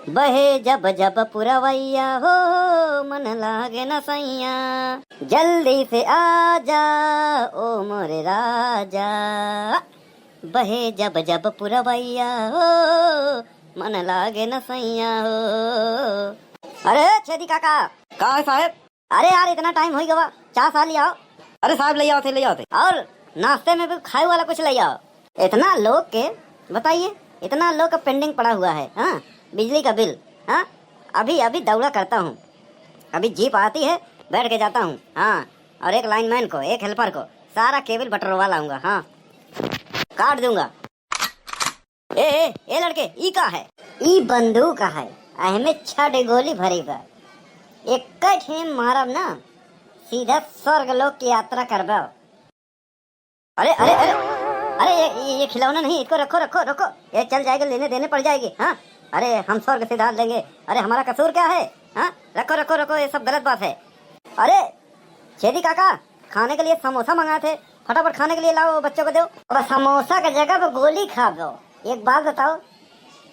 बहे जब जब पुरवैया हो मन लागे न सैया, जल्दी से आजा ओ मोरे राजा। बहे जब जब पुरवैया हो मन लागे न सैया हो। अरे छेदी काका, कहा है साहब? अरे यार इतना टाइम हो गया, चाय सा ले आओ। अरे साहब ले आओ थे, ले आओ थे। और नाश्ते में भी खाए वाला कुछ ले आओ। इतना लोग के बताइए, इतना लोग का पेंडिंग पड़ा हुआ है। हाँ, बिजली का बिल। हाँ, अभी अभी दौड़ा करता हूँ, अभी जीप आती है बैठ के जाता हूँ। हाँ, और एक लाइनमैन को, एक हेल्पर को सारा केबल बटरवा लाऊंगा। हाँ, काट दूंगा। ए लड़के, ई का है? ई बंदूक है, अहमे 6 गोली भरी बा। एक ठेम मारब ना, सीधा स्वर्ग लोक की यात्रा करबो। अरे अरे अरे अरे ये खिलौना नहीं, इसको रखो रखो रखो, ये चल जाएगा, लेने देने पड़ जाएगी। हाँ, अरे हम स्वर्ग से डाल देंगे। अरे हमारा कसूर क्या है? हाँ, रखो रखो रखो, ये सब गलत बात है। अरे छेदी काका, खाने के लिए समोसा मंगाए थे, फटाफट खाने के लिए लाओ, बच्चों को दो। और समोसा की जगह पे गोली खा दो। एक बात बताओ,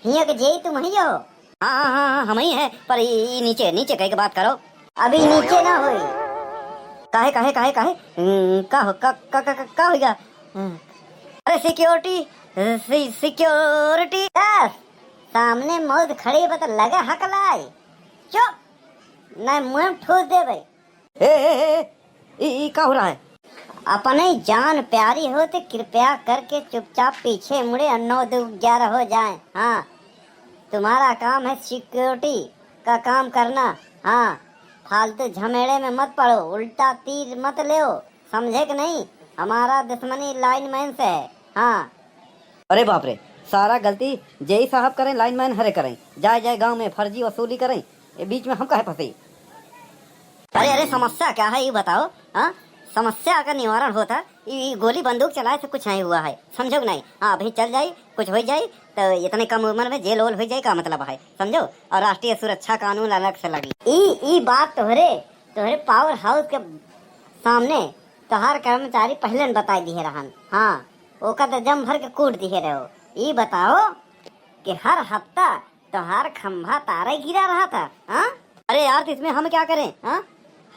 हिया के जेई तुम ही हो? हाँ हम ही है, पर नीचे नीचे कह के बात करो। अभी नीचे ना होई। काहे काहे काहे काहे का होगा? अरे सिक्योरिटी सामने मौत खड़ी बता लगा हकलाई। चुप, न मुंह ठोस दे भाई। का हो रहा है? अपने जान प्यारी हो तो कृपया करके चुपचाप पीछे मुड़े, 9-2-11 हो जाए। हाँ, तुम्हारा काम है सिक्योरिटी का काम करना। हाँ, फालतू झमेड़े में मत पड़ो, उल्टा तीर मत ले, समझे कि नहीं? हमारा दुश्मनी लाइनमैन से है। हाँ। अरे बाप रे, सारा गलती जेई साहब करें, लाइनमैन हरे करें, जाए जाए गांव में फर्जी वसूली करें, ये बीच में हम काहे फंसे? अरे अरे समस्या क्या है ये बताओ। हाँ, समस्या का निवारण होता, ये गोली बंदूक चलाए से कुछ नहीं हुआ है, समझो कि नहीं? हाँ, अभी चल जाए, कुछ हो जाए तो इतने कम उम्र में जेल ओल हो जाए, का मतलब है, समझो? और राष्ट्रीय सुरक्षा कानून अलग से लगी। ई बात तोहरे पावर हाउस के सामने तोहार कर्मचारी पहले बता दिए रहन। हाँ, ओका तो जम भर के कूट दिए रहो। ई बताओ कि हर हफ्ता तोहार खंभा तारे गिरा रहा था। हाँ, अरे यार तो इसमें हम क्या करें? हाँ,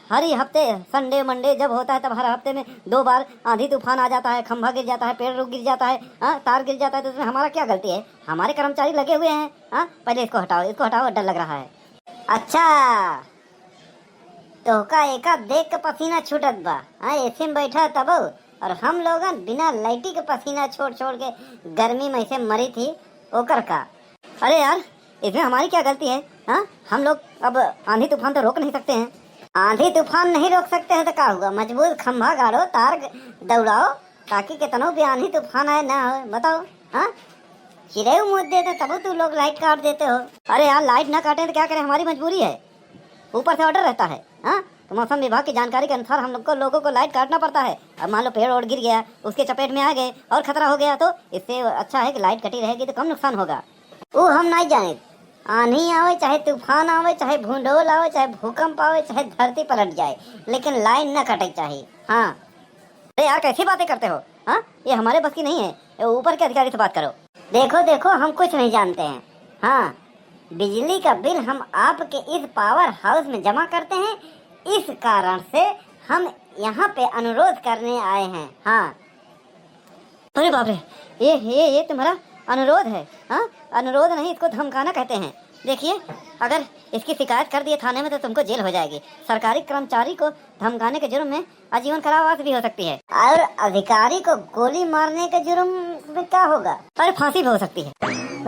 हर ही हफ्ते संडे मंडे जब होता है तब हर हफ्ते में 2 बार आंधी तूफान आ जाता है, खंभा गिर जाता है, पेड़ रुक गिर जाता है, तार गिर जाता है, तो इसमें हमारा क्या गलती है? हमारे कर्मचारी लगे हुए हैं। हाँ, पहले इसको हटाओ, डर लग रहा है। अच्छा, तो का एका देख के पसीना छूटत बा। हाँ, ऐसे में बैठा तब, और हम लोग बिना लाइटी के पसीना छोड़ के गर्मी में ऐसे मरी थी ओकर का। अरे यार, इसमें हमारी क्या गलती है? हाँ, हम लोग अब आंधी तूफान तो रोक नहीं सकते हैं। आंधी तूफान नहीं रोक सकते हैं तो क्या हुआ? मजबूत खंभा गाड़ो, तार दौड़ाओ, ताकि कितनों भी आंधी तूफान आए ना हो। बताओ, हाँ, चिड़े मुझ देते तब तू लोग लाइट काट देते हो। अरे यार, लाइट ना काटे तो क्या करें, हमारी मजबूरी है, ऊपर से ऑर्डर रहता है। हाँ, तो मौसम विभाग की जानकारी के अनुसार हम लोगों को लाइट काटना पड़ता है। अब मान लो पेड़ और गिर गया, उसके चपेट में आ गए और खतरा हो गया, तो इससे अच्छा है कि लाइट कटी रहेगी तो कम नुकसान होगा। वो हम नहीं जाने, आंधी आवे चाहे तूफान आवे, चाहे भूंडोल आवे, चाहे भूकंप आवे, चाहे धरती पलट जाए, लेकिन लाइन न कटे चाहिए। हाँ, अरे यार कैसी बातें करते हो? हाँ, ये हमारे बस की नहीं है, ऊपर के अधिकारी से बात करो। देखो हम कुछ नहीं जानते हैं। हाँ, बिजली का बिल हम आपके इस पावर हाउस में जमा करते हैं, इस कारण से हम यहाँ पे अनुरोध करने आए हैं। हाँ, अरे बाप रे, ये तुम्हारा अनुरोध है? हाँ, अनुरोध नहीं, इसको धमकाना कहते हैं। देखिए, अगर इसकी शिकायत कर दिए थाने में तो तुमको जेल हो जाएगी। सरकारी कर्मचारी को धमकाने के जुर्म में आजीवन कारावास भी हो सकती है, और अधिकारी को गोली मारने के जुर्म में क्या होगा? अरे फांसी भी हो सकती है।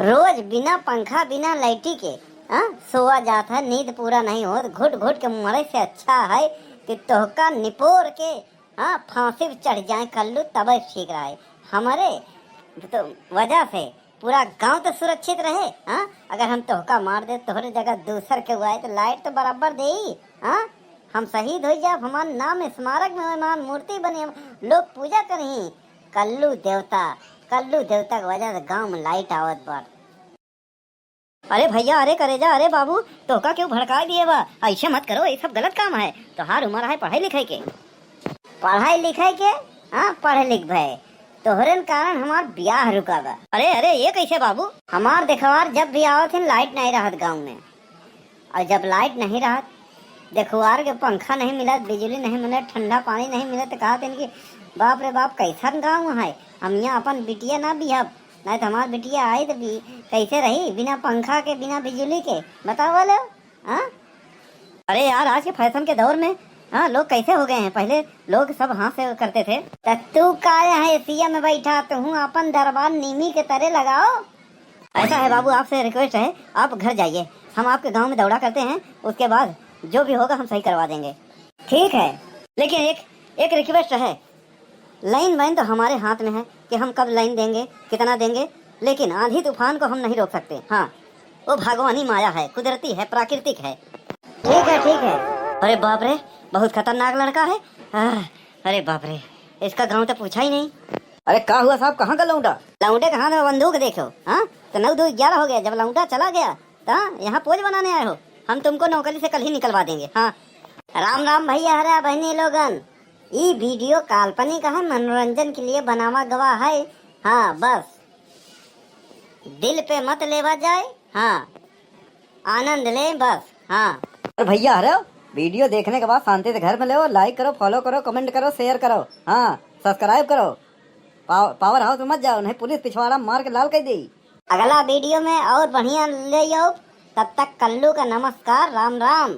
रोज बिना पंखा बिना लाइटी के सोआ जाता है, नींद पूरा नहीं हो, घुट घुट के मरे से अच्छा है कि तोहका निपोर के फांसी पे चढ़ जाए कल्लू, तब ठीक रहे। हमारे तो वजह से पूरा गांव तो सुरक्षित रहे। हाँ, अगर हम तोहका मार दे, तोहरे जगह दूसर के हुआ है तो लाइट तो बराबर दे। हाँ, हम शहीद हो जाए, हमारे नाम स्मारक में हमारी मूर्ति बनी, लोग पूजा करी कल्लू देवता की वजह से गांव में लाइट आवत बार। अरे भैया, अरे करेजा, अरे बाबू, तोहका क्यों भड़का दिए बा? ऐसे मत करो, ये सब गलत काम है। तोहार उम्र है पढ़ाई लिखाई के। हाँ, पढ़े लिख भाई, तोहरे कारण हमार ब्याह रुका बा। अरे अरे ये कैसे बाबू? हमार देखवार जब भी आवत है लाइट नहीं रहत गाँव में, और जब लाइट नहीं रहत देखवार के पंखा नहीं मिलत, बिजली नहीं मिलत, ठंडा पानी नहीं मिलत, तो कहा कि बाप रे बाप कैसन गाँव है। हम यहाँ अपन बिटिया ना बिहब, नहीं तो हमार बिटिया आई तो कैसे रही बिना पंखा के बिना बिजली के, बताओ वाले। हाँ अरे यार आज के फैशन के दौर में हाँ लोग कैसे हो गए हैं, पहले लोग सब हाथ से करते थे। तो तू का है एशिया में बैठा, तू अपन दरबार नीमी के तरह लगाओ। ऐसा है बाबू, आपसे रिक्वेस्ट है आप घर जाइए, हम आपके गांव में दौड़ा करते हैं, उसके बाद जो भी होगा हम सही करवा देंगे। ठीक है, लेकिन एक रिक्वेस्ट है, लाइन वाइन तो हमारे हाथ में है कि हम कब लाइन देंगे, कितना देंगे, लेकिन आंधी तूफान को हम नहीं रोक सकते। हाँ वो भगवानी माया है, कुदरती है, प्राकृतिक है। ठीक है ठीक है। अरे बाप रे बहुत खतरनाक लड़का है। अरे बाप रे इसका गांव तो पूछा ही नहीं। अरे क्या हुआ साहब, कहाँ का लौंडा? लौंडे कहाँ था, बंदूक देखो। हाँ तो 9-2-11 हो गया, जब लौंडा चला गया तो यहाँ पोज बनाने आए हो, हम तुमको नौकरी से कल ही निकलवा देंगे। हाँ राम राम भैया, हरा बहनी लोगन, ये वीडियो काल्पनिक है, मनोरंजन के लिए बनावा गवा है। हाँ बस दिल पे मत लेवा जाए, हाँ आनंद ले बस। हाँ अरे भैया अरे वीडियो देखने के बाद शांति से घर में ले, लाइक करो, फॉलो करो, कमेंट करो, शेयर करो, हाँ सब्सक्राइब करो। पावर हाउस में मत जाओ, नहीं पुलिस पिछवाड़ा मार के लाल कर दी। अगला वीडियो में और बढ़िया ले आओ, तब तक कल्लू का नमस्कार, राम राम।